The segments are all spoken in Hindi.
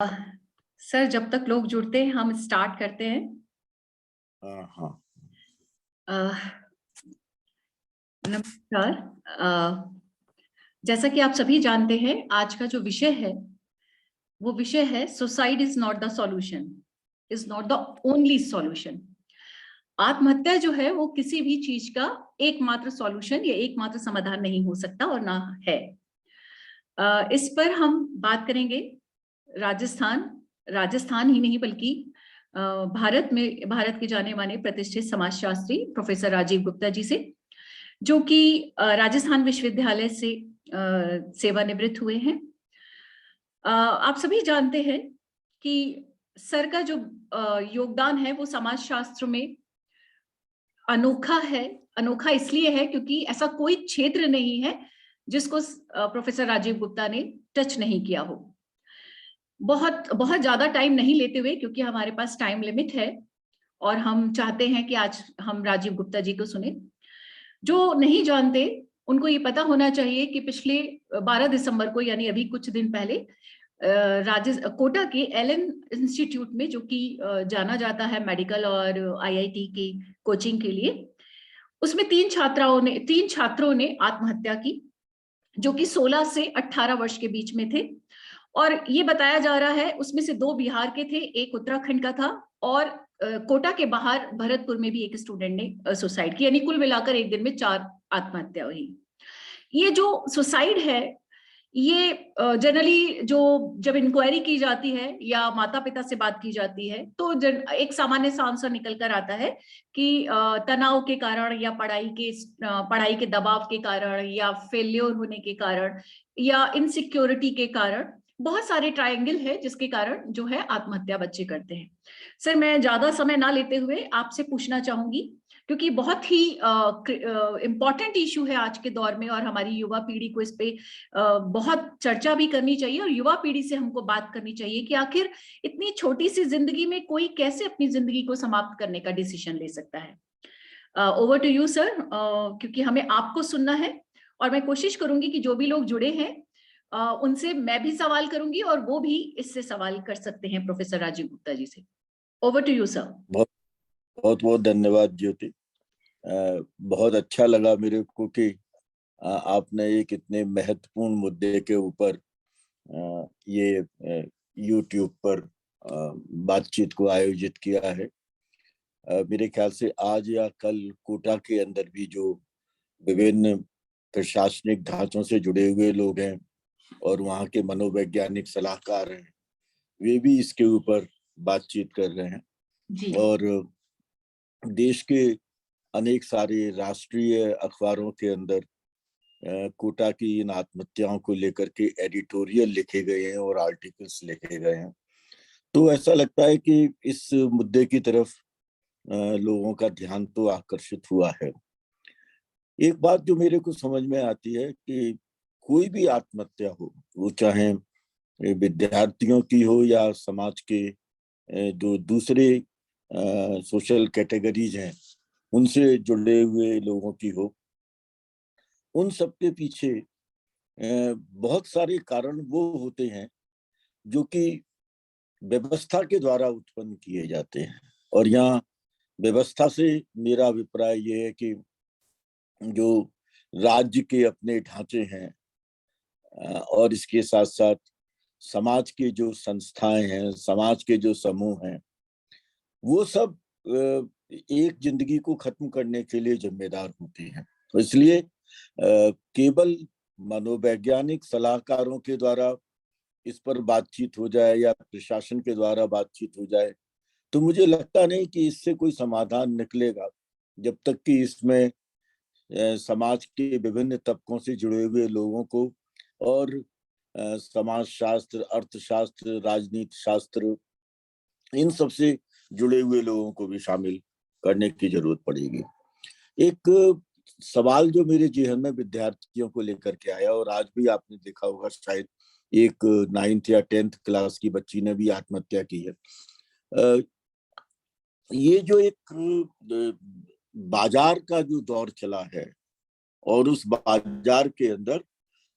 सर, जब तक लोग जुड़ते हैं हम स्टार्ट करते हैं। हाँ। नमस्कार। जैसा कि आप सभी जानते हैं, आज का जो विषय है वो विषय है suicide is not the solution, is not the only solution. आत्महत्या जो है वो किसी भी चीज का एकमात्र सॉल्यूशन या एकमात्र समाधान नहीं हो सकता और ना है। इस पर हम बात करेंगे राजस्थान ही नहीं बल्कि भारत के जाने माने प्रतिष्ठित समाजशास्त्री प्रोफेसर राजीव गुप्ता जी से, जो कि राजस्थान विश्वविद्यालय से सेवानिवृत्त हुए हैं। आप सभी जानते हैं कि सर का जो योगदान है वो समाजशास्त्र में अनोखा है। अनोखा इसलिए है क्योंकि ऐसा कोई क्षेत्र नहीं है जिसको प्रोफेसर राजीव गुप्ता ने टच नहीं किया हो। बहुत बहुत ज्यादा टाइम नहीं लेते हुए, क्योंकि हमारे पास टाइम लिमिट है और हम चाहते हैं कि आज हम राजीव गुप्ता जी को सुने। जो नहीं जानते उनको ये पता होना चाहिए कि पिछले 12 दिसंबर को, यानी अभी कुछ दिन पहले, कोटा के एलन इंस्टीट्यूट में, जो कि जाना जाता है मेडिकल और आईआईटी की कोचिंग के लिए, उसमें तीन छात्रों ने आत्महत्या की, जो कि 16 से 18 वर्ष के बीच में थे। और ये बताया जा रहा है उसमें से 2 बिहार के थे, एक उत्तराखंड का था, और कोटा के बाहर भरतपुर में भी एक स्टूडेंट ने सुसाइड की। यानी कुल मिलाकर एक दिन में 4 आत्महत्या हुई। ये जो सुसाइड है, ये जनरली जो जब इंक्वायरी की जाती है या माता पिता से बात की जाती है तो एक सामान्य सा आंसर निकल कर आता है कि तनाव के कारण या पढ़ाई के दबाव के कारण या फेल्योर होने के कारण या इनसिक्योरिटी के कारण, बहुत सारे ट्रायंगल है जिसके कारण जो है आत्महत्या बच्चे करते हैं। सर, मैं ज्यादा समय ना लेते हुए आपसे पूछना चाहूंगी, क्योंकि बहुत ही इम्पोर्टेंट इशू है आज के दौर में और हमारी युवा पीढ़ी को इस पे बहुत चर्चा भी करनी चाहिए और युवा पीढ़ी से हमको बात करनी चाहिए कि आखिर इतनी छोटी सी जिंदगी में कोई कैसे अपनी जिंदगी को समाप्त करने का डिसीजन ले सकता है। ओवर टू यू सर, क्योंकि हमें आपको सुनना है और मैं कोशिश करूंगी कि जो भी लोग जुड़े हैं उनसे मैं भी सवाल करूंगी और वो भी इससे सवाल कर सकते हैं प्रोफेसर राजीव गुप्ता जी से। Over to you sir. बहुत बहुत बहुत धन्यवाद ज्योति। बहुत अच्छा लगा मेरे को कि आपने एक इतने महत्वपूर्ण मुद्दे के ऊपर ये YouTube पर बातचीत को आयोजित किया है। मेरे ख्याल से आज या कल कोटा के अंदर भी जो विभिन्न प्रशासनिक ढांचों से जुड़े हुए लोग हैं और वहाँ के मनोवैज्ञानिक सलाहकार हैं, वे भी इसके ऊपर बातचीत कर रहे हैं जी। और देश के अनेक सारे राष्ट्रीय अखबारों के अंदर कोटा की इन आत्महत्याओं को लेकर के एडिटोरियल लिखे गए हैं और आर्टिकल्स लिखे गए हैं। तो ऐसा लगता है कि इस मुद्दे की तरफ लोगों का ध्यान तो आकर्षित हुआ है। एक बात जो मेरे को समझ में आती है कि कोई भी आत्महत्या हो, वो चाहे विद्यार्थियों की हो या समाज के जो दूसरे सोशल कैटेगरीज हैं उनसे जुड़े हुए लोगों की हो, उन सबके पीछे बहुत सारे कारण वो होते हैं जो कि व्यवस्था के द्वारा उत्पन्न किए जाते हैं। और यहाँ व्यवस्था से मेरा अभिप्राय ये है कि जो राज्य के अपने ढांचे हैं और इसके साथ साथ समाज के जो संस्थाएं हैं, समाज के जो समूह हैं, वो सब एक जिंदगी को खत्म करने के लिए जिम्मेदार होते हैं। तो इसलिए केवल मनोवैज्ञानिक सलाहकारों के द्वारा इस पर बातचीत हो जाए या प्रशासन के द्वारा बातचीत हो जाए तो मुझे लगता नहीं कि इससे कोई समाधान निकलेगा, जब तक कि इसमें समाज के विभिन्न तबकों से जुड़े हुए लोगों को और समाज शास्त्र, अर्थशास्त्र, राजनीति शास्त्र, इन सब से जुड़े हुए लोगों को भी शामिल करने की जरूरत पड़ेगी। एक सवाल जो मेरे जेहन में विद्यार्थियों को लेकर के आया, और आज भी आपने देखा होगा शायद एक 9th या 10th क्लास की बच्ची ने भी आत्महत्या की है। ये जो एक बाजार का जो दौर चला है और उस बाजार के अंदर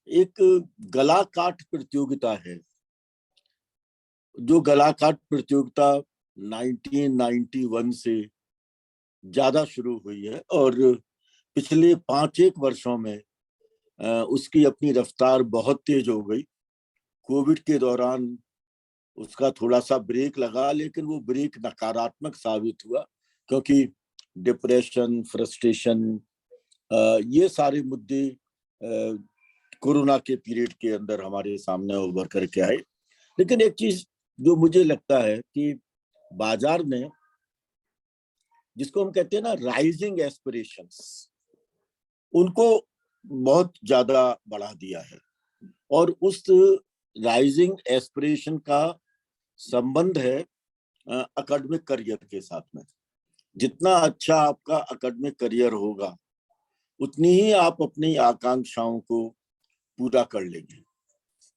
एक गला काट प्रतियोगिता है, जो गलाकाट प्रतियोगिता 1991 से ज्यादा शुरू हुई है और पिछले 5-1 वर्षों में उसकी अपनी रफ्तार बहुत तेज हो गई। कोविड के दौरान उसका थोड़ा सा ब्रेक लगा, लेकिन वो ब्रेक नकारात्मक साबित हुआ, क्योंकि डिप्रेशन, फ्रस्ट्रेशन, ये सारे मुद्दे कोरोना के पीरियड के अंदर हमारे सामने उभर करके आए। लेकिन एक चीज जो मुझे लगता है कि बाजार ने, जिसको हम कहते हैं ना राइजिंग एस्पिरेशंस, उनको बहुत ज्यादा बढ़ा दिया है। और उस राइजिंग एस्पिरेशन का संबंध है एकेडमिक करियर के साथ में। जितना अच्छा आपका एकेडमिक करियर होगा, उतनी ही आप अपनी आकांक्षाओं को पूरा कर लेंगे।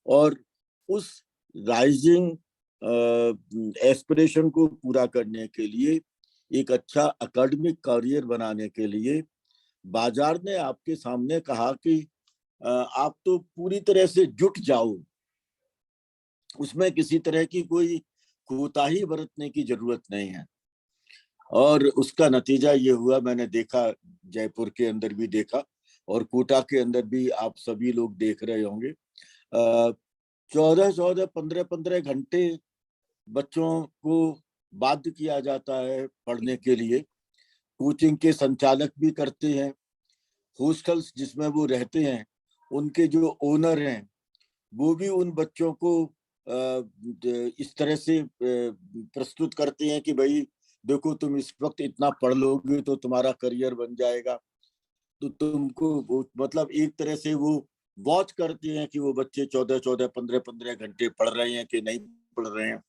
और उस राइजिंग एस्पिरेशन को पूरा करने के लिए, एक अच्छा एकेडमिक करियर बनाने के लिए बाजार ने आपके सामने कहा कि आप तो पूरी तरह से जुट जाओ, उसमें किसी तरह की कोई कोताही बरतने की जरूरत नहीं है। और उसका नतीजा ये हुआ, मैंने देखा, जयपुर के अंदर भी देखा और कोटा के अंदर भी आप सभी लोग देख रहे होंगे। 14-14, 15-15 घंटे बच्चों को बाध्य किया जाता है पढ़ने के लिए। कोचिंग के संचालक भी करते हैं, हॉस्टल्स जिसमें वो रहते हैं उनके जो ओनर हैं वो भी उन बच्चों को इस तरह से प्रस्तुत करते हैं कि भाई देखो, तुम इस वक्त इतना पढ़ लोगे तो तुम्हारा करियर बन जाएगा। तो तुमको मतलब एक तरह से वो वॉच करते हैं कि वो बच्चे 14-14, 15-15 घंटे पढ़ रहे हैं कि नहीं पढ़ रहे हैं।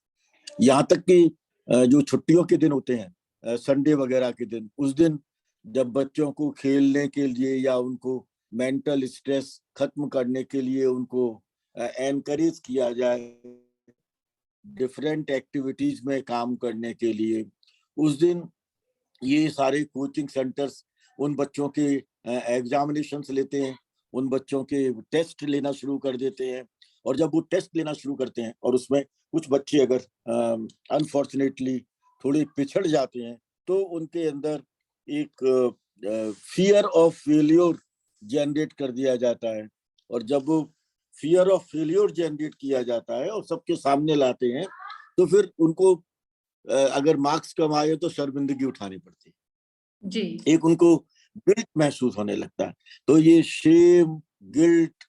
यहाँ तक कि जो छुट्टियों के दिन होते हैं, संडे वगैरह के दिन, उस दिन जब बच्चों को खेलने के लिए या उनको मेंटल स्ट्रेस खत्म करने के लिए उनको एनकरेज किया जाए डिफरेंट एक्टिविटीज में काम करने के लिए, उस दिन ये सारे कोचिंग सेंटर्स उन बच्चों के एग्जामिनेशंस लेते हैं, उन बच्चों के टेस्ट लेना शुरू कर देते हैं। और जब वो टेस्ट लेना शुरू करते हैं और उसमें कुछ बच्चे अगर अनफॉर्चुनेटली थोड़े पिछड़ जाते हैं, तो उनके अंदर एक फियर ऑफ फेलियर जनरेट कर दिया जाता है। और जब वो फियर ऑफ फेलियर जनरेट किया जाता है और सबके सामने लाते हैं, तो फिर उनको अगर मार्क्स कम आए तो शर्मिंदगी उठानी पड़ती है जी। एक उनको गिल्ट महसूस होने लगता है। तो ये shame, guilt,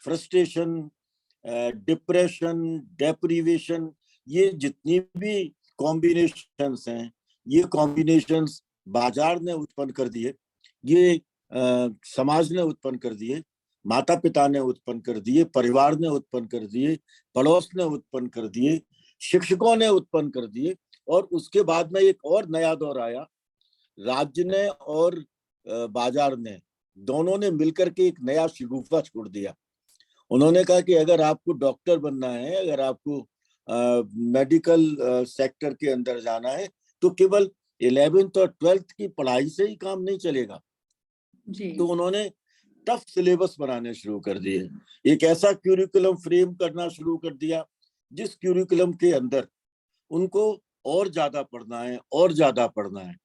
frustration, depression, deprivation, ये जितनी भी कॉम्बिनेशंस हैं, ये कॉम्बिनेशंस बाजार ने उत्पन्न कर दिए, ये समाज ने उत्पन्न कर दिए, माता पिता ने उत्पन्न कर दिए, परिवार ने उत्पन्न कर दिए, पड़ोस ने उत्पन्न कर दिए, शिक्षकों ने उत्पन्न कर दिए। और उसके बाद में एक और नया दौर आया, राज्य ने और बाजार ने, दोनों ने मिलकर के एक नया शगुफा छोड़ दिया। उन्होंने कहा कि अगर आपको डॉक्टर बनना है, अगर आपको मेडिकल सेक्टर के अंदर जाना है, तो केवल 11th और 12th की पढ़ाई से ही काम नहीं चलेगा। जी। तो उन्होंने टफ सिलेबस बनाने शुरू कर दिए, एक ऐसा क्यूरिकुलम फ्रेम करना शुरू कर दिया जिस क्यूरिकुलम के अंदर उनको और ज्यादा पढ़ना है और ज्यादा पढ़ना है।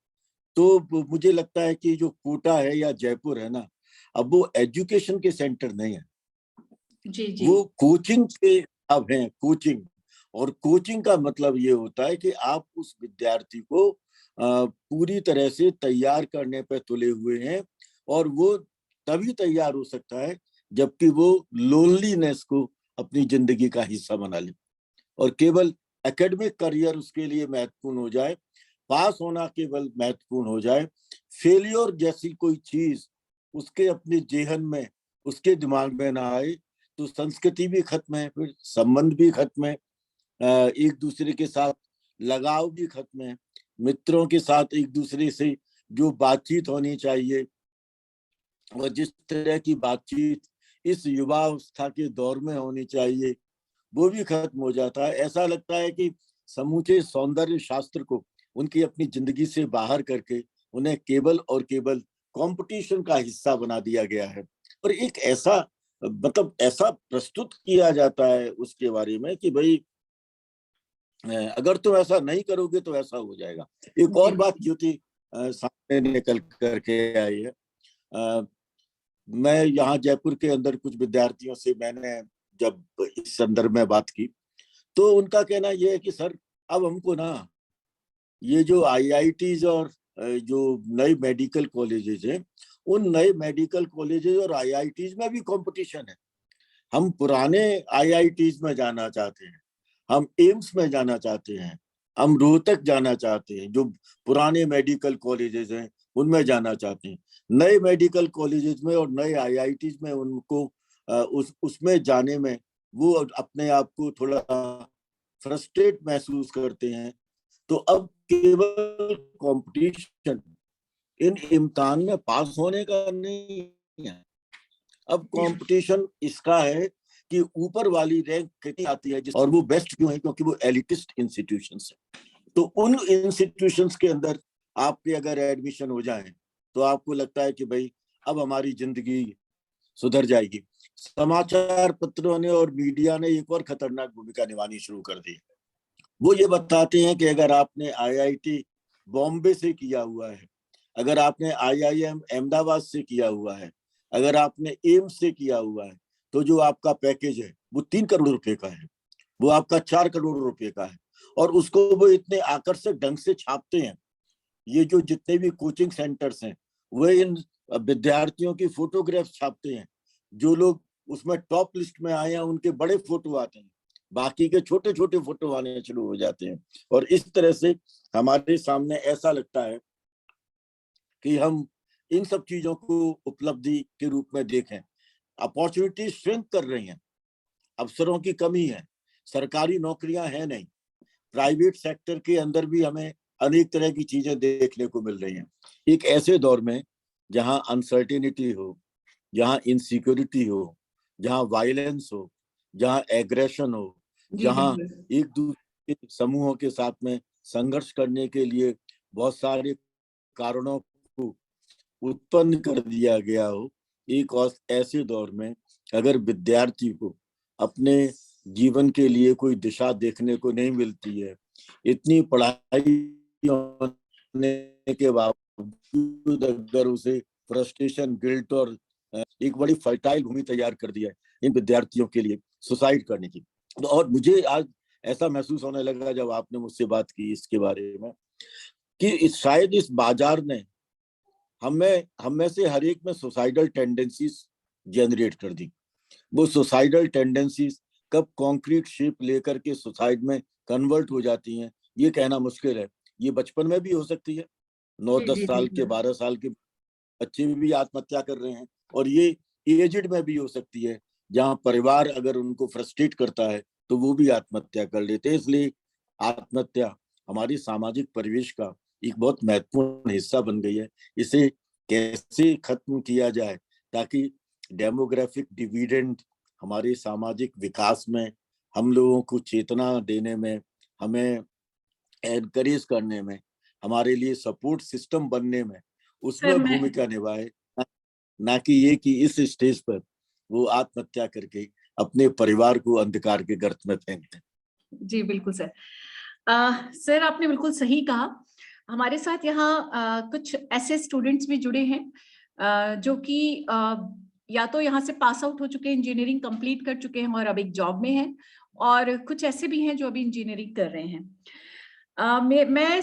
तो मुझे लगता है कि जो कोटा है या जयपुर है ना, अब वो एजुकेशन के सेंटर नहीं है, जी। जी। वो कोचिंग के अब हैं, कोचिंग। और कोचिंग का मतलब ये होता है कि आप उस विद्यार्थी को पूरी तरह से तैयार करने पर तुले हुए हैं, और वो तभी तैयार हो सकता है जबकि वो लोनलीनेस को अपनी जिंदगी का हिस्सा बना ले और केवल एकेडमिक करियर उसके लिए महत्वपूर्ण हो जाए, पास होना केवल महत्वपूर्ण हो जाए, फेलियर जैसी कोई चीज उसके अपने जेहन में, उसके दिमाग में ना आए, तो संस्कृति भी खत्म है, फिर संबंध भी खत्म है, एक दूसरे के साथ लगाव भी खत्म है, मित्रों के साथ एक दूसरे से जो बातचीत होनी चाहिए और जिस तरह की बातचीत इस युवावस्था के दौर में होनी चाहिए, वो भी खत्म हो जाता है। ऐसा लगता है कि समूचे सौंदर्य शास्त्र को उनकी अपनी जिंदगी से बाहर करके उन्हें केवल और केवल कंपटीशन का हिस्सा बना दिया गया है। और एक ऐसा मतलब ऐसा प्रस्तुत किया जाता है उसके बारे में कि भाई अगर तुम ऐसा नहीं करोगे तो ऐसा हो जाएगा। एक और बात ज्योति सामने निकल करके आई है। मैं यहाँ जयपुर के अंदर कुछ विद्यार्थियों से मैंने जब इस संदर्भ में बात की, तो उनका कहना यह है कि सर अब हमको ना ये जो आईआईटीज और जो नए मेडिकल कॉलेजेस हैं, उन नए मेडिकल कॉलेजेस और आईआईटीज में भी कंपटीशन है। हम पुराने आईआईटीज में जाना चाहते हैं, हम एम्स में जाना चाहते हैं, हम रोहतक जाना चाहते हैं, जो पुराने मेडिकल कॉलेजेस हैं उनमें जाना चाहते हैं। नए मेडिकल कॉलेजेस में और नए आईआईटीज में उनको उसमें जाने में वो अपने आप को थोड़ा फ्रस्ट्रेट महसूस करते हैं। तो अब केवल कंपटीशन इन इम्तिहान में पास होने का नहीं है, अब कंपटीशन इसका है कि ऊपर वाली रैंक कितनी आती है, और वो बेस्ट क्यों है, क्योंकि वो एलिटिस्ट इंस्टीट्यूशंस है। तो उन इंस्टीट्यूशंस के अंदर आपके अगर एडमिशन हो जाए तो आपको लगता है कि भाई अब हमारी जिंदगी सुधर जाएगी। समाचार पत्रों ने और मीडिया ने एक और खतरनाक भूमिका निभानी शुरू कर दी। वो ये बताते हैं कि अगर आपने आईआईटी बॉम्बे से किया हुआ है, अगर आपने आईआईएम अहमदाबाद से किया हुआ है, अगर आपने एम्स से किया हुआ है, तो जो आपका पैकेज है वो 3 करोड़ रुपए का है, वो आपका 4 करोड़ रुपए का है। और उसको वो इतने आकर्षक ढंग से छापते हैं। ये जो जितने भी कोचिंग सेंटर्स हैं वो इन विद्यार्थियों की फोटोग्राफ छापते हैं। जो लोग उसमें टॉप लिस्ट में आए हैं उनके बड़े फोटो आते हैं, बाकी के छोटे छोटे फोटो आने शुरू हो जाते हैं। और इस तरह से हमारे सामने ऐसा लगता है कि हम इन सब चीजों को उपलब्धि के रूप में देखें। अपॉर्चुनिटी श्रिंक कर रही हैं, अवसरों की कमी है, सरकारी नौकरियां हैं नहीं, प्राइवेट सेक्टर के अंदर भी हमें अनेक तरह की चीजें देखने को मिल रही हैं। एक ऐसे दौर में जहां अनसर्टेनिटी हो, जहां इनसिक्योरिटी हो, जहां वायलेंस हो, जहां एग्रेशन हो, जहां एक दूसरे समूहों के साथ में संघर्ष करने के लिए बहुत सारे कारणों को उत्पन्न कर दिया गया हो, एक और ऐसे दौर में अगर विद्यार्थी को अपने जीवन के लिए कोई दिशा देखने को नहीं मिलती है, इतनी पढ़ाई होने के बावजूद अगर उसे फ्रस्ट्रेशन, गिल्ट और एक बड़ी फर्टाइल भूमि तैयार कर दिया है इन विद्यार्थियों के लिए सुसाइड करने की। और मुझे आज ऐसा महसूस होने लगा जब आपने मुझसे बात की इसके बारे में कि शायद इस बाजार ने हम में से हर एक में सुसाइडल टेंडेंसीज जनरेट कर दी। वो सुसाइडल टेंडेंसीज कब कॉन्क्रीट शेप लेकर के सुसाइड में कन्वर्ट हो जाती हैं ये कहना मुश्किल है। ये बचपन में भी हो सकती है, 9-10 साल के 12 साल के बच्चे भी आत्महत्या कर रहे हैं, और ये एजेड में भी हो सकती है, जहां परिवार अगर उनको फ्रस्ट्रेट करता है तो वो भी आत्महत्या कर लेते हैं। इसलिए आत्महत्या हमारी सामाजिक परिवेश का एक बहुत महत्वपूर्ण हिस्सा बन गई है। इसे कैसे खत्म किया जाए ताकि डेमोग्राफिक डिविडेंड हमारे सामाजिक विकास में, हम लोगों को चेतना देने में, हमें एनकरेज करने में, हमारे लिए सपोर्ट सिस्टम बनने में, उसमें भूमिका निभाए, ना कि ये कि इस स्टेज पर वो आत्महत्या करके अपने परिवार को अंधकार के गर्त में फेंक दें। जी बिल्कुल सर। सर आपने बिल्कुल सही कहा। हमारे साथ यहाँ कुछ ऐसे स्टूडेंट्स भी जुड़े हैं जो कि या तो यहाँ से पास आउट हो चुके हैं, इंजीनियरिंग कंप्लीट कर चुके हैं और अब एक जॉब में हैं, और कुछ ऐसे भी हैं जो अभी इंजीनियरिंग कर रहे हैं। मैं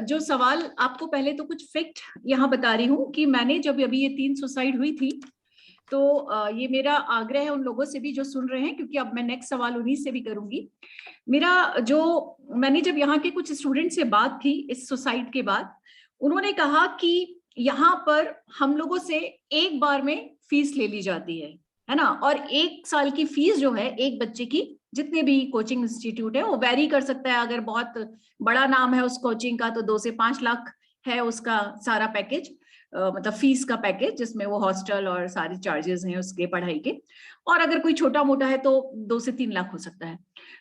जो सवाल आपको पहले तो कुछ फैक्ट यहाँ बता रही हूँ कि मैंने जब अभी ये 3 सुसाइड हुई थी तो ये मेरा आग्रह है उन लोगों से भी जो सुन रहे हैं, क्योंकि अब मैं नेक्स्ट सवाल उन्हीं से भी करूंगी। मैंने जब यहाँ के कुछ स्टूडेंट से बात की इस सुसाइड के बाद, उन्होंने कहा कि यहाँ पर हम लोगों से एक बार में फीस ले ली जाती है ना, और 1 साल की फीस जो है एक बच्चे की, जितने भी कोचिंग इंस्टीट्यूट है वो वैरी कर सकता है। अगर बहुत बड़ा नाम है उस कोचिंग का तो 2 से 5 लाख है उसका सारा पैकेज, मतलब फीस का पैकेज, जिसमें वो हॉस्टल और सारे चार्जेस हैं उसके पढ़ाई के। और अगर कोई छोटा मोटा है तो 2 से 3 लाख हो सकता है।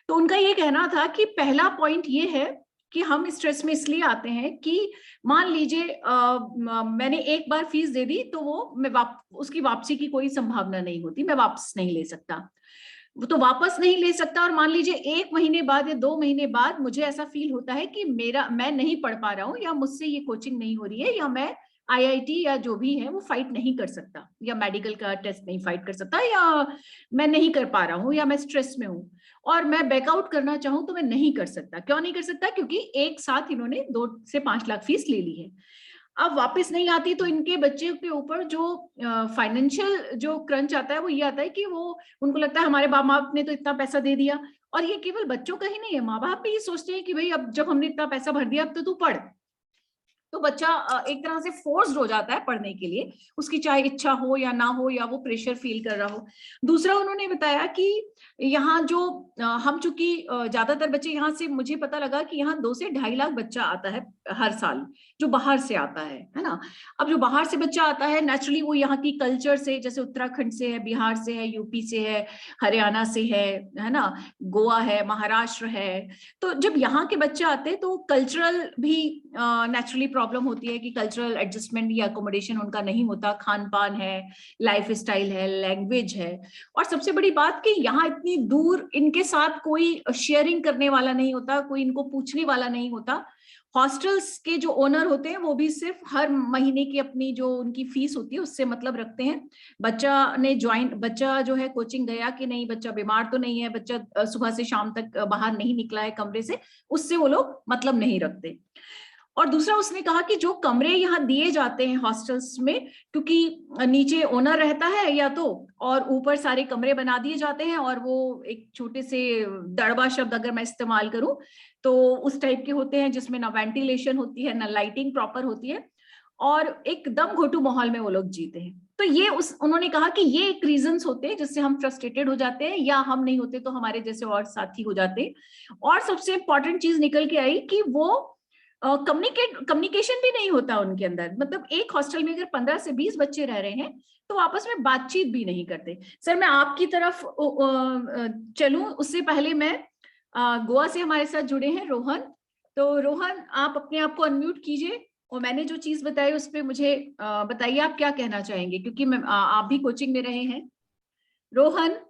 तो उनका ये कहना था कि पहला पॉइंट ये है कि हम स्ट्रेस में इसलिए आते हैं कि मान लीजिए मैंने एक बार फीस दे दी तो वो उसकी वापसी की कोई संभावना नहीं होती, मैं वापस नहीं ले सकता। वो तो वापस नहीं ले सकता। और मान लीजिए 1 महीने बाद या 2 महीने बाद मुझे ऐसा फील होता है कि मैं नहीं पढ़ पा रहा हूँ, या मुझसे ये कोचिंग नहीं हो रही है, या मैं आईआईटी या जो भी है वो फाइट नहीं कर सकता, या मेडिकल का टेस्ट नहीं फाइट कर सकता, या मैं नहीं कर पा रहा हूँ, या मैं स्ट्रेस में हूँ और मैं बैकआउट करना चाहूँ तो मैं नहीं कर सकता। क्यों नहीं कर सकता? क्योंकि एक साथ इन्होंने 2 से 5 लाख फीस ले ली है। अब वापस नहीं आती तो इनके बच्चे के ऊपर जो फाइनेंशियल जो क्रंच आता है वो ये आता है कि वो उनको लगता है हमारे बाप बाप ने तो इतना पैसा दे दिया। और ये केवल बच्चों का ही नहीं है, माँ बाप भी ये सोचते हैं कि भाई अब जब हमने इतना पैसा भर दिया अब तो तू पढ़। तो बच्चा एक तरह से फोर्स्ड हो जाता है पढ़ने के लिए, उसकी चाहे इच्छा हो या ना हो, या वो प्रेशर फील कर रहा हो। दूसरा उन्होंने बताया कि यहाँ जो हम चूंकि ज्यादातर बच्चे यहाँ से, मुझे पता लगा कि यहाँ 2 से 2.5 लाख बच्चा आता है हर साल जो बाहर से आता है ना। अब जो बाहर से बच्चा आता है नेचुरली वो यहाँ की कल्चर से, जैसे उत्तराखंड से है, बिहार से है, यूपी से है, हरियाणा से है ना, गोवा है, महाराष्ट्र है। तो जब यहाँ के बच्चे आते हैं तो कल्चरल भी नेचुरली प्रॉब्लम होती है कि कल्चरल एडजस्टमेंट या अकोमोडेशन उनका नहीं होता, खान पान है, लाइफ स्टाइल है, लैंग्वेज है। और सबसे बड़ी बात कि यहाँ इतनी दूर इनके साथ कोई शेयरिंग करने वाला नहीं होता, कोई इनको पूछने वाला नहीं होता। हॉस्टल्स के जो ओनर होते हैं वो भी सिर्फ हर महीने की अपनी जो उनकी फीस होती है उससे मतलब रखते हैं। बच्चा जो है कोचिंग गया कि नहीं, बच्चा बीमार तो नहीं है, बच्चा सुबह से शाम तक बाहर नहीं निकला है कमरे से, उससे वो लोग मतलब नहीं रखते। और दूसरा उसने कहा कि जो कमरे यहाँ दिए जाते हैं हॉस्टल्स में, क्योंकि नीचे ओनर रहता है या तो, और ऊपर सारे कमरे बना दिए जाते हैं, और वो एक छोटे से दड़बा शब्द अगर मैं इस्तेमाल करूं तो उस टाइप के होते हैं जिसमें ना वेंटिलेशन होती है ना लाइटिंग प्रॉपर होती है, और एकदम घोटू माहौल में वो लोग जीते हैं। तो ये उन्होंने कहा कि ये एक रीजंस होते हैं जिससे हम फ्रस्ट्रेटेड हो जाते हैं, या हम नहीं होते तो हमारे जैसे और साथी हो जाते हैं। और सबसे इंपॉर्टेंट चीज निकल के आई कि वो कम्युनिकेशन भी नहीं होता उनके अंदर। मतलब एक हॉस्टल में अगर 15 से 20 बच्चे रह रहे हैं तो आपस में बातचीत भी नहीं करते। सर मैं आपकी तरफ चलूं उससे पहले मैं गोवा से हमारे साथ जुड़े हैं रोहन। तो रोहन आप अपने आप को अनम्यूट कीजिए और मैंने जो चीज बताई उस पर मुझे बताइए आप क्या कहना चाहेंगे, क्योंकि आप भी कोचिंग में रहे हैं। रोहन,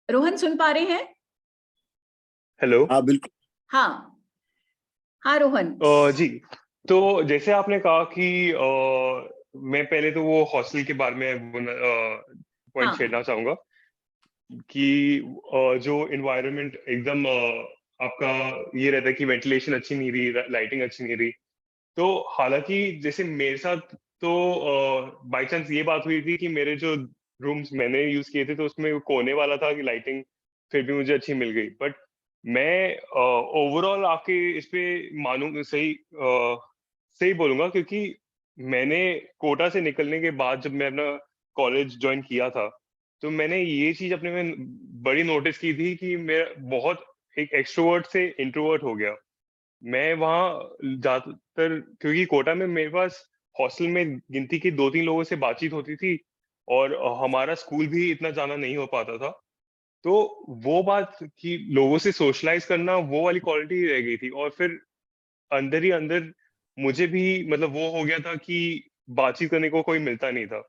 रोहन सुन पा रहे हैं? हेलो। हाँ बिल्कुल। हाँ हाँ रोहन। जी, तो जैसे आपने कहा कि मैं पहले तो वो हॉस्टल के बारे में पॉइंट हाँ छेड़ना चाहूंगा कि जो इन्वायरमेंट एकदम आपका ये रहता है कि वेंटिलेशन अच्छी नहीं रही, लाइटिंग अच्छी नहीं रही। तो हालांकि जैसे मेरे साथ तो बाय चांस ये बात हुई थी कि मेरे जो रूम्स मैंने यूज किए थे तो उसमें कोने वाला था कि लाइटिंग फिर भी मुझे अच्छी मिल गई। बट मैं ओवरऑल आपके इस पे मानूं सही बोलूंगा, क्योंकि मैंने कोटा से निकलने के बाद जब मैं अपना कॉलेज ज्वाइन किया था तो मैंने ये चीज अपने में बड़ी नोटिस की थी कि मैं बहुत एक एक्सट्रोवर्ट से इंट्रोवर्ट हो गया। मैं वहाँ ज्यादातर, क्योंकि कोटा में मेरे पास हॉस्टल में गिनती के 2-3 लोगों से बातचीत होती थी और हमारा स्कूल भी इतना जाना नहीं हो पाता था। तो वो बात कि लोगों से सोशलाइज करना वो वाली क्वालिटी रह गई थी। और फिर अंदर ही अंदर मुझे भी मतलब वो हो गया था कि बातचीत करने को कोई मिलता नहीं था।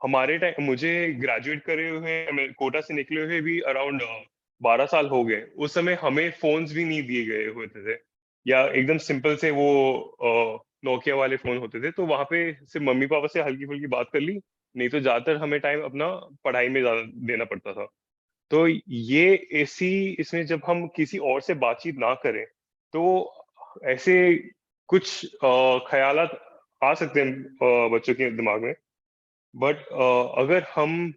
हमारे टाइम मुझे ग्रेजुएट करे हुए कोटा से निकले हुए भी अराउंड 12 साल हो गए। उस समय हमें फोन्स भी नहीं दिए गए होते थे, या एकदम सिंपल से वो नोकिया वाले फोन होते थे। तो वहां पे सिर्फ मम्मी पापा से हल्की फुल्की बात कर ली, नहीं तो ज्यादातर हमें टाइम अपना पढ़ाई में ज्यादा देना पड़ता था। तो ये ऐसी इसमें जब हम किसी और से बातचीत ना करें तो ऐसे कुछ ख्यालात आ सकते हैं बच्चों के दिमाग में। बट अगर हम,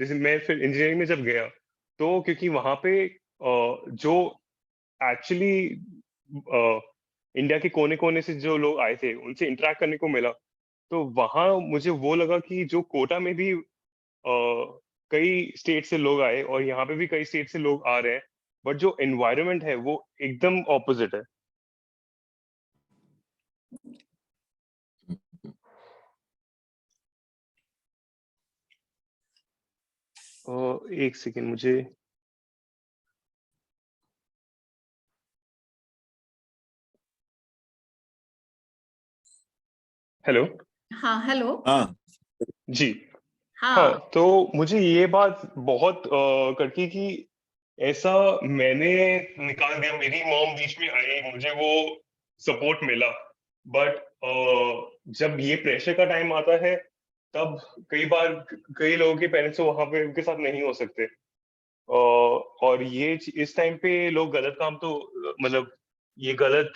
जैसे मैं फिर इंजीनियरिंग में जब गया तो क्योंकि वहां पे जो एक्चुअली इंडिया के कोने कोने से जो लोग आए थे उनसे इंटरेक्ट करने को मिला, तो वहां मुझे वो लगा कि जो कोटा में भी कई स्टेट से लोग आए और यहाँ पे भी कई स्टेट से लोग आ रहे हैं, बट जो एनवायरनमेंट है वो एकदम ऑपोजिट है। एक सेकेंड मुझे। हेलो। हाँ हेलो। हाँ जी, हाँ, हाँ तो मुझे ये बात बहुत कड़की कि ऐसा मैंने निकाल दिया, मेरी मॉम बीच में आई, मुझे वो सपोर्ट मिला, बट जब ये प्रेशर का टाइम आता है तब कई बार कई लोगों के पेरेंट्स वहां पे उनके साथ नहीं हो सकते, और ये इस टाइम पे लोग गलत काम तो मतलब ये गलत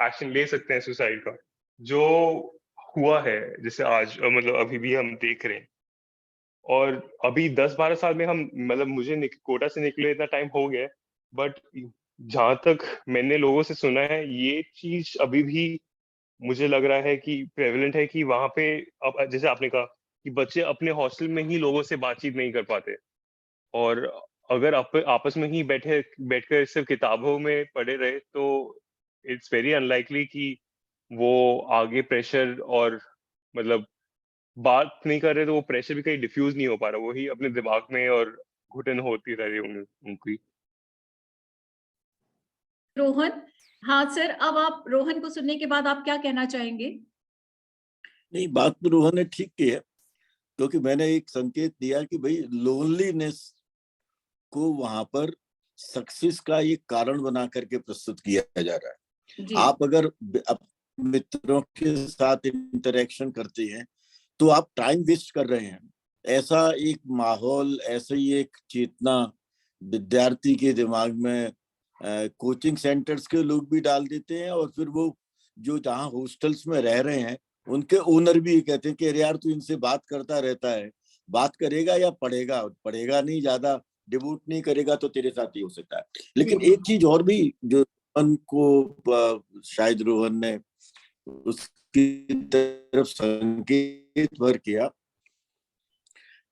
एक्शन ले सकते हैं सुसाइड का, जो हुआ है जैसे आज मतलब अभी भी हम देख रहे हैं। और अभी 10-12 साल में हम मतलब मुझे कोटा से निकले इतना टाइम हो गया है, बट जहां तक मैंने लोगों से सुना है ये चीज अभी भी मुझे लग रहा है कि प्रेवलेंट है, कि वहां पे अब जैसे आपने कहा कि बच्चे अपने हॉस्टल में ही लोगों से बातचीत नहीं कर पाते, और अगर आपस में ही बैठकर सिर्फ किताबों में पढ़े रहे तो इट्स वेरी अनलाइकली कि वो आगे प्रेशर और मतलब बात नहीं कर रहे तो वो प्रेशर भी कहीं डिफ्यूज नहीं हो पा रहा, वही अपने दिमाग में और घुटन होती रह रही होंगी उनकी। रोहन। हाँ सर, अब आप रोहन को सुनने के बाद आप क्या कहना चाहेंगे? नहीं, बात तो रोहन ने ठीक की है, क्योंकि मैंने एक संकेत दिया कि भाई लोनलीनेस को वहां पर सक्सेस का एक कारण बना करके प्रस्तुत किया जा रहा है। जी आप अगर मित्रों के साथ इंटरेक्शन करते हैं तो आप टाइम वेस्ट कर रहे हैं। ऐसा एक माहौल, ऐसे ही एक चेतना विद्यार्थी के दिमाग में कोचिंग सेंटर्स के लोग भी डाल देते हैं, और फिर वो जो जहाँ हॉस्टल्स में रह रहे हैं उनके ओनर भी कहते हैं कि अरे यार तू इनसे बात करता रहता है, बात करेगा या पढ़ेगा, पढ़ेगा नहीं, ज्यादा डिवोट नहीं करेगा तो तेरे साथ ही हो सकता है। जी लेकिन जी एक चीज और भी जो रोहन को शायद रोहन ने उसकी तरफ संकेत भर किया,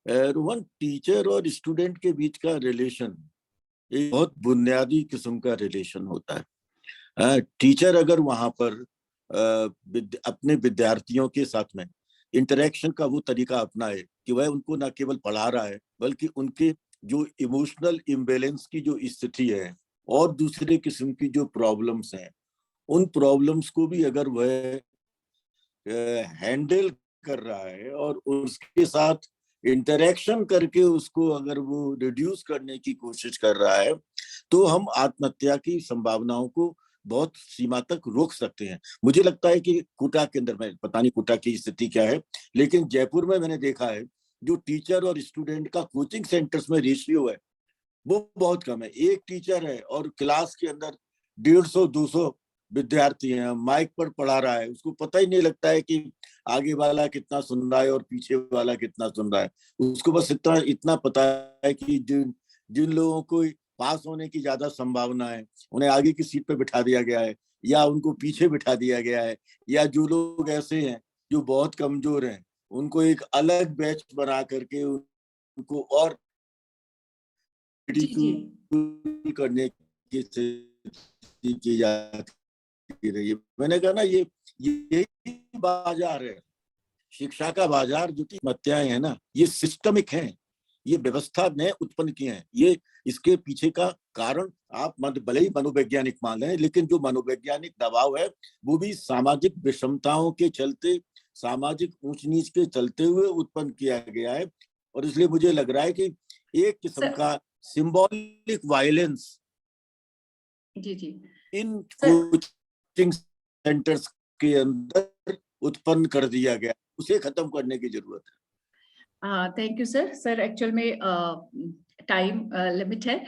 रोहन, टीचर और स्टूडेंट के बीच का रिलेशन एक बहुत बुनियादी किस्म का रिलेशन होता है। टीचर अगर वहां पर अपने विद्यार्थियों के साथ में इंटरेक्शन का वो तरीका अपनाए कि वह उनको न केवल पढ़ा रहा है बल्कि उनके जो इमोशनल इम्बेलेंस की जो स्थिति है और दूसरे किस्म की जो प्रॉब्लम्स हैं, उन प्रॉब्लम्स को भी अगर वह हैंडल कर रहा है और उसके साथ इंटरेक्शन करके उसको अगर वो रिड्यूस करने की कोशिश कर रहा है, तो हम आत्महत्या की संभावनाओं को बहुत सीमा तक रोक सकते हैं। मुझे लगता है कि कोटा के अंदर, में पता नहीं कोटा की स्थिति क्या है, लेकिन जयपुर में मैंने देखा है जो टीचर और स्टूडेंट का कोचिंग सेंटर्स में रेशियो है वो बहुत कम है। एक टीचर है और क्लास के अंदर 150-200 विद्यार्थी हैं, माइक पर पढ़ा रहा है, उसको पता ही नहीं लगता है कि आगे वाला कितना सुन रहा है और पीछे वाला कितना सुन रहा है। उसको बस इतना इतना पता है कि जिन जिन लोगों को पास होने की ज्यादा संभावना है उन्हें आगे की सीट पर बिठा दिया गया है या उनको पीछे बिठा दिया गया है, या जो लोग ऐसे हैं जो बहुत कमजोर हैं उनको एक अलग बैच बना करके उनको और जी जी रिडिक्यूल करने की स्थिति की जाती रही है। मैंने कहा ना, यही बाजार है, शिक्षा का बाजार। जो की हत्याएं है ना, ये सिस्टमिक हैं, ये व्यवस्था ने उत्पन्न किए हैं। ये इसके पीछे का कारण आप भले ही मनोवैज्ञानिक मान लें, लेकिन जो मनोवैज्ञानिक दबाव है वो भी सामाजिक विषमताओं के चलते, सामाजिक ऊंच नीच के चलते हुए उत्पन्न किया गया है। और इसलिए मुझे लग रहा है कि एक किस्म सर। का सिंबॉलिक वायलेंस जी जी इन सर। कोचिंग सेंटर्स के अंदर उत्पन्न कर दिया गया, उसे खत्म करने की जरूरत है। Thank you sir. Sir actual में टाइम लिमिट है।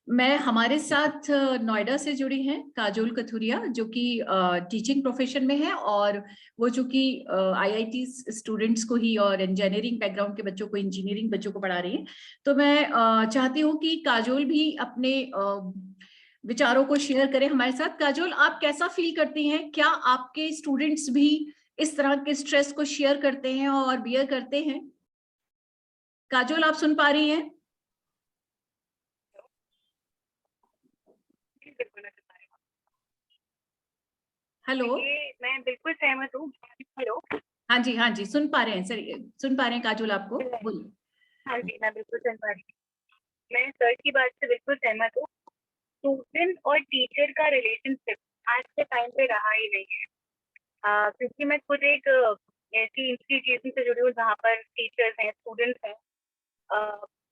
मैं हमारे साथ नोएडा से जुड़ी हैं काजोल कथुरिया, जो कि टीचिंग प्रोफेशन में है, और वो जो कि आईआईटी स्टूडेंट्स को ही और इंजीनियरिंग बैकग्राउंड के बच्चों को, इंजीनियरिंग बच्चों को पढ़ा रही है। तो मैं चाहती हूँ कि काजोल भी अपने विचारों को शेयर करें हमारे साथ। काजोल, आप कैसा फील करती हैं? क्या आपके स्टूडेंट्स भी इस तरह के स्ट्रेस को शेयर करते हैं और बियर करते हैं? काजोल, आप सुन पा रही हैं? हेलो। ये मैं बिल्कुल सहमत हूँ। हेलो। हाँ जी, सुन पा रहे हैं सर, सुन पा रहे हैं काजोल, आपको बोलिए। हाँ जी, मैं बिल्कुल सुन पा रही हूँ। मैं सर की बात से बिल्कुल सहमत हूँ। स्टूडेंट और टीचर का रिलेशनशिप आज के टाइम पे रहा ही नहीं है, क्योंकि मैं खुद एक ऐसी इंस्टीट्यूशन से जुड़ी हूँ जहाँ पर टीचर्स हैं, स्टूडेंट्स हैं।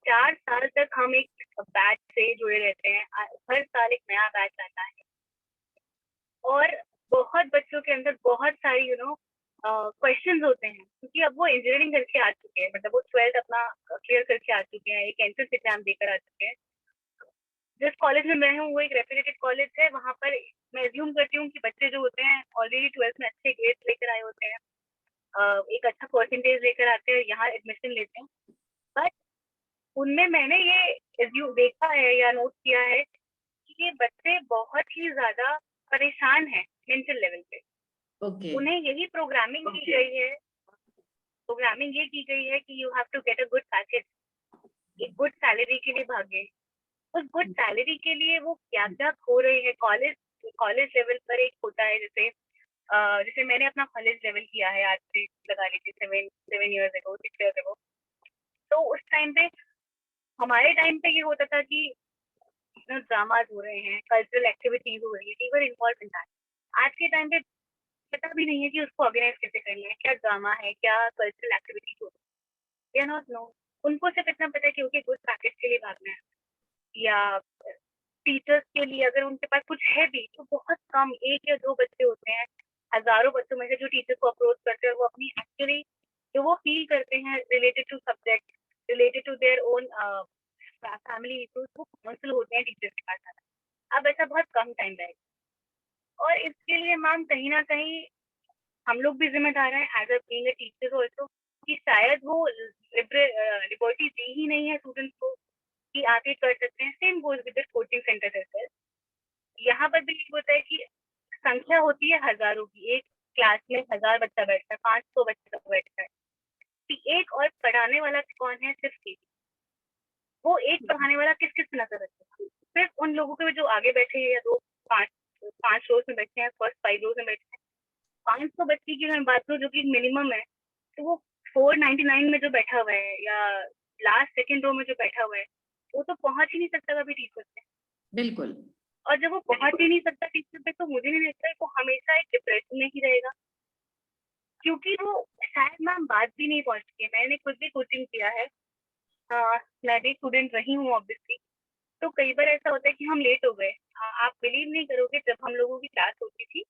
4 साल तक हम एक बैच से जुड़े रहते हैं। हर साल एक नया बैच आता है और बहुत बच्चों के अंदर बहुत सारी क्वेश्चंस होते हैं, क्योंकि अब वो इंजीनियरिंग करके आ चुके हैं, मतलब वो 12th अपना क्लियर करके आ चुके हैं, एक एंट्रेंस एग्जाम देकर आ चुके हैं। जिस कॉलेज में मैं हूँ वो एक रेप्यूटेड कॉलेज है। वहाँ पर मैं एज्यूम करती हूँ कि बच्चे जो होते हैं ऑलरेडी 12th में अच्छे ग्रेड्स लेकर आए होते हैं, एक अच्छा परसेंटेज लेकर आते हैं, यहाँ एडमिशन लेते हैं। बट उनमें मैंने ये देखा है या नोट किया है कि ये बच्चे बहुत ही ज्यादा परेशान हैं मेंटल लेवल पे। ओके उन्हें यही प्रोग्रामिंग की गई है, प्रोग्रामिंग ये की गई है कि you have to get a good package, एक गुड सैलरी के लिए भागे। उस गुड सैलरी के लिए वो क्या क्या खो रहे हैं। कॉलेज लेवल पर एक होता है, जैसे मैंने अपना कॉलेज लेवल किया है आज से लगा लीजिए 7 years ago, 6 years ago। तो उस टाइम पे हमारे टाइम पे ये होता था कि ड्रामाज हो रहे हैं, कल्चरल एक्टिविटीज हो रही है, we were involve in that. आज के टाइम पे पता भी नहीं है कि उसको ऑर्गेनाइज कैसे करना है, क्या ड्रामा है, क्या कल्चरल एक्टिविटीज हो रही है, नॉट नो। उनको सिर्फ इतना पता है कि उनके गुड पैकेज के लिए भागना है, या टीचर्स के लिए अगर उनके पास कुछ है भी तो बहुत कम, 1 या 2 बच्चे होते हैं हजारों बच्चों में से जो टीचर को अप्रोच करते हैं, वो अपनी एक्चुअली जो वो फील करते हैं related to subject, related to their own family issues, वो काउंसिल होते हैं टीचर्स के पास। अब ऐसा बहुत कम टाइम रहेगा और इसके लिए मैम कहीं ना कहीं हम लोग भी जिम्मेदार हैं as a being a teacher also, कि शायद वो लिबर्टी दी ही नहीं है स्टूडेंट्स को कि आप ये कर सकते हैं। Same goes with coaching centre as well. यहाँ पर भी ये होता है कि संख्या होती है हजारों की, एक क्लास में 1000 बच्चा बैठता है, 500 बच्चा बैठता है, कि एक और पढ़ाने वाला कौन है? सिर्फ एक। वो एक पढ़ाने वाला किस किस नजर रखता है? सिर्फ उन लोगों के जो आगे बैठे हैं या 5 रोज में बैठे हैं, फर्स्ट 5 रोज में बैठे हैं। 500 बच्चे की मैं बात करूँ जो कि मिनिमम है, तो वो 499 में जो बैठा हुआ है या लास्ट सेकंड रो में जो बैठा हुआ है, वो तो पहुंच ही नहीं सकता कभी टीचर से। बिल्कुल। और जब वो पहुंच ही नहीं सकता टीचर पे, तो मुझे नहीं लगता है वो हमेशा एक डिप्रेशन में ही रहेगा, क्योंकि वो शायद मैम बात भी नहीं पहुंचती है। मैंने खुद भी कोचिंग किया है, मैं भी स्टूडेंट रही हूँ ऑब्वियसली। तो कई बार ऐसा होता है कि हम लेट हो गए। आप बिलीव नहीं करोगे, जब हम लोगों की क्लास होती थी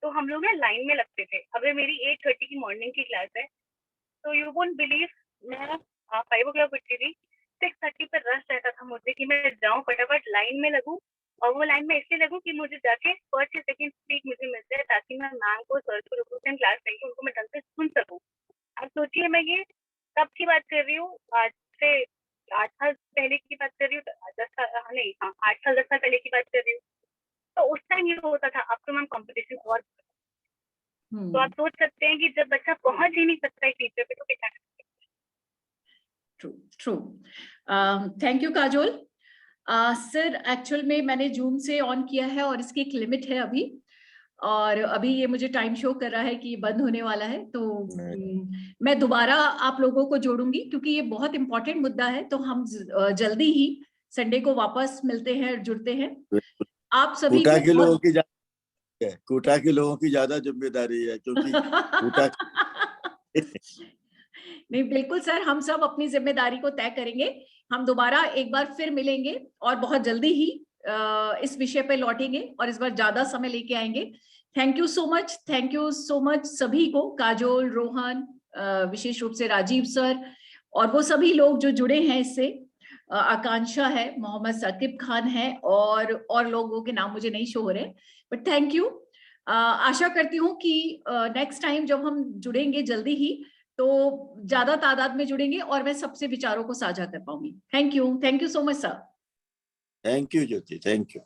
तो हम लोग ना लाइन में लगते थे। अगर मेरी 8:30 की मॉर्निंग की क्लास है तो यू वोंट बिलीव, मैं 5 o'clock उठती थी, 6:30 पर रश रहता था मुझे कि मैं जाऊँ फटाफट लाइन में लगूँ। और वो लाइन में इसलिए लगूँ कि मुझे जाके फर्स्ट या सेकंड सीट मुझे मिल जाए, ताकि मैं मैम को सर को जो क्लास लेंगे उनको मैं ढंग से सुन सकूँ। अब सोचिए, मैं ये कब की बात कर रही हूँ, आज से 8 साल पहले की बात कर रही हूँ, 10 साल नहीं, 8 साल 10 साल पहले की बात कर रही हूँ। तो उस टाइम ये होता था। अब तो मैम कॉम्पिटिशन और, तो आप सोच सकते हैं कि जब बच्चा पहुंच ही नहीं सकता है टीचर पे, तो क्या करते हैं। True true. Thank you Kajol. Sir actual में मैंने जूम से ऑन किया है और इसकी एक लिमिट है अभी, और अभी ये मुझे टाइम शो कर रहा है कि बंद होने वाला है। तो मैं दोबारा आप लोगों को जोड़ूंगी क्योंकि ये बहुत इंपॉर्टेंट मुद्दा है। तो हम जल्दी ही संडे को वापस मिलते हैं, जुड़ते हैं। आप सभी कोटा को के लोगों की कोटा के लोगों की ज्यादा जिम्मेदारी है, क्योंकि कोटा नहीं बिल्कुल सर, हम सब अपनी जिम्मेदारी को तय करेंगे। हम दोबारा एक बार फिर मिलेंगे और बहुत जल्दी ही इस विषय पे लौटेंगे और इस बार ज्यादा समय लेके आएंगे। थैंक यू सो मच सभी को, काजोल, रोहन, विशेष रूप से राजीव सर और वो सभी लोग जो जुड़े हैं इससे। आकांक्षा है, मोहम्मद साकिब खान है और लोगों के नाम मुझे नहीं शो हो रहे, बट थैंक यू। आशा करती हूँ कि नेक्स्ट टाइम जब हम जुड़ेंगे जल्दी ही तो ज्यादा तादाद में जुड़ेंगे और मैं सबसे विचारों को साझा कर पाऊंगी। Thank you so much sir. Thank you Jyoti, thank you.